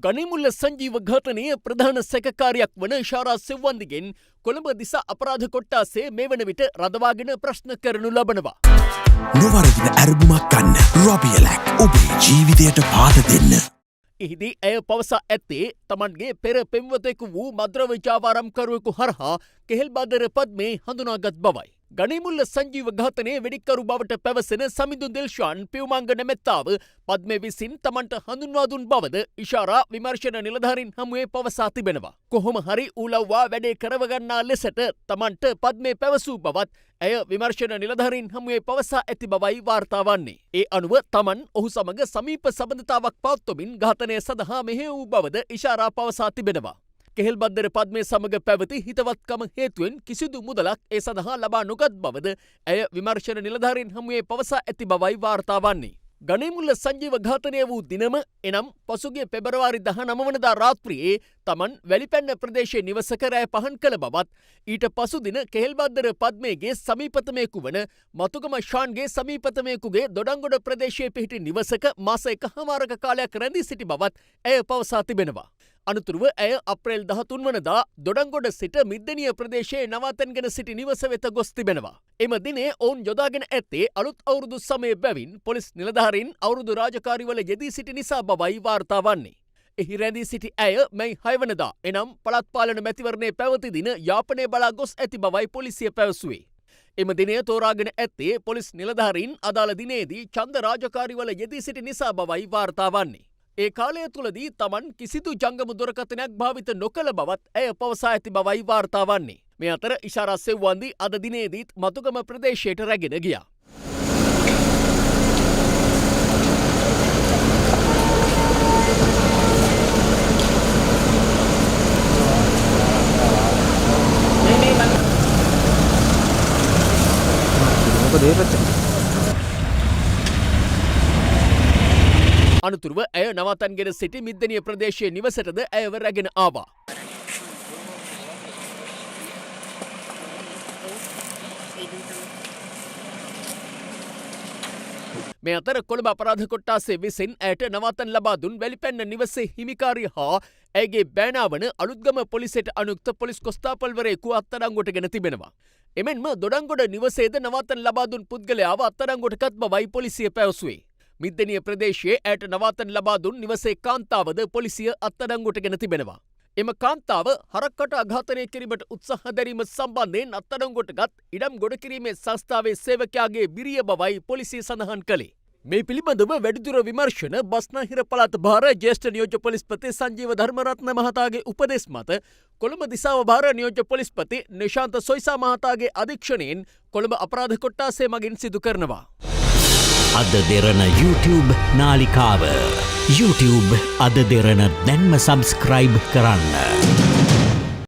ගනිමුල්ල සංජීව ඝාතනයේ ප්‍රධාන සැකකාරියක් වන ශාරා සෙව්වන්දිගෙන් කොළඹ දිසා අපරාධ කොට්ටාසේ මේ වන විට රඳවාගෙන ප්‍රශ්න කරනු ලබනවා. නොවරදින ඇරබුමක් ගන්න රොබියලැක් ඔබේ ජීවිතයට පාට දෙන්න. එහිදී ඇය පවසා ඇත්තේ තමන්ගේ පෙර පෙම්වතෙකු වූ මද්‍රව්‍යජාවාරම්කරුවෙකු හරහා කෙහෙල්බාදර පද්මේ හඳුනාගත් බවයි. ගනිමුල්ල සංජීව ඝාතනයේ වෙඩික්කරු බවට පැවසෙන සමිඳුන් දිල්ෂාන් පියුමංග නැමැත්තාව පද්මේ විසින් තමන්ට හඳුන්වා දුන් බවද ඉෂාරා විමර්ශන නිලධාරීන් හමුවේ පවසා තිබෙනවා. කොහොම හරි ඌලව්වා වැඩේ කරවගන්නා ලෙසට තමන්ට පද්මේ පැවසූ බවත් ඇය විමර්ශන නිලධාරීන් හමුවේ පවසා ඇති බවයි වාර්තා වන්නේ. ඒ අනුව තමන් ඔහු සමග සමීප සබඳතාවක් පවත්වමින් ඝාතනය සඳහා මෙහෙය වූ බවද ඉෂාරා පවසා තිබෙනවා. කෙහෙල්බද්දර පද්මේ සමග පැවති හිතවත්කම හේතුවෙන් කිසිදු මුදලක් ඒ සඳහා ලබා නොගත් බවද ඇය විමර්ශන නිලධාරීන් හමුවේ පවසා ඇති බවයි වාර්තා වන්නේ. ගනිමුල්ල සංජීව ඝාතනය වූ දිනම එනම් පසුගිය පෙබරවාරි 19 වනදා රාත්‍රියේ තමන් වැලිපැන්න ප්‍රදේශයේ නිවසක රෑ පහන් කළ බවත් ඊට පසු දින කෙහෙල්බද්දර පද්මේගේ සමීපතමයෙකු වන මතුගම ෂාන්ගේ සමීපතමයෙකුගේ දොඩංගොඩ ප්‍රදේශයේ පිහිටි නිවසක මාස 1.5 කාලයක් රැඳී සිටි බවත් ඇය පවසා තිබෙනවා. අනතුරුව ඇය අප්‍රේල් 13 වනදා දොඩංගොඩ සිට මිද්දනිය ප්‍රදේශයේ නවාතැන්ගෙන සිටි නිවස වෙත ගොස් තිබෙනවා. එම දිනේ ඔවුන් යොදාගෙන ඇත්තේ අලුත් අවුරුදු සමය බැවින් පොලිස් නිලධාරීන් අවුරුදු රාජකාරිවල යෙදී සිටි නිසා බවයි වාර්තා වන්නේ. එහි රැඳී සිටි ඇය මැයි 6 වනදා එනම් පළාත් පාලන මැතිවරණයේ පැවති දින යාපනය බලා ගොස් ඇති බවයි පොලිසිය පැවසුවේ. එම දිනය තෝරාගෙන ඇත්තේ පොලිස් නිලධාරීන් අදාළ දිනේදී ඡන්ද රාජකාරිවල යෙදී සිටි නිසා බවයි වාර්තා වන්නේ. ඒ කාලය තුළදී තමන් කිසිදු ජංගම දුරකථනයක් භාවිත නොකළ බවත් ඇය පවසා ඇති බවයි වාර්තා වන්නේ. මේ අතර ඉෂාරා සෙව්වන්දි අද දිනේදීත් මතුගම ප්‍රදේශයට රැගෙන ගියා. අනතුරුව ඇය නවාතැන්ගෙන සිටි මිද්දනිය ප්‍රදේශයේ නිවසටද ඇයව රැගෙන ආවා. මේ අතර කොළඹ අපරාධ කොට්ටාසේ විසින් ඇයට නවාතැන් ලබා දුන් වැලිපැන්න නිවසේ හිමිකාරිය හා ඇයගේ බෑනා වන අලුත්ගම පොලිසියට අනුයුක්ත පොලිස් කොස්තාපල්වරයෙකු අත්අඩංගුවට ගෙන තිබෙනවා. එමෙන්ම දොඩංගොඩ නිවසේද නවාතැන් ලබා දුන් පුද්ගලයාව අත්අඩංගුවට ගත් බවයි පොලිසිය පැවසුවේ. මිද්දනිය ප්‍රදේශයේ ඇයට නවාතැන් ලබා දුන් නිවසේ කාන්තාවද පොලිසිය අත්අඩංගුවට ගෙන තිබෙනවා. එම කාන්තාව හරක්කට අඝාතනය කිරීමට උත්සාහ දැරීම සම්බන්ධයෙන් අත්අඩංගුවට ගත් ඉඩම් ගොඩ කිරීමේ සංස්ථාවේ සේවකයාගේ බිරිය බවයි පොලිසිය සඳහන් කළේ. මේ පිළිබඳව වැඩිදුර විමර්ශන බස්නාහිර පළාත් භාර ජ්‍යෙෂ්ඨ නියෝජ්‍ය පොලිස්පති සංජීව ධර්මරත්න මහතාගේ උපදෙස් මත කොළඹ දිසාව භාර නියෝජ්‍ය පොලිස්පති නිශාන්ත සොයිසා මහතාගේ අධීක්ෂණයෙන් කොළඹ අපරාධ කොට්ටාසේ මගින් සිදු කරනවා. අද දෙරන YouTube නාලිකාව YouTube අද දෙරන දැන්ම සබස්ක්‍රයිබ් කරන්න.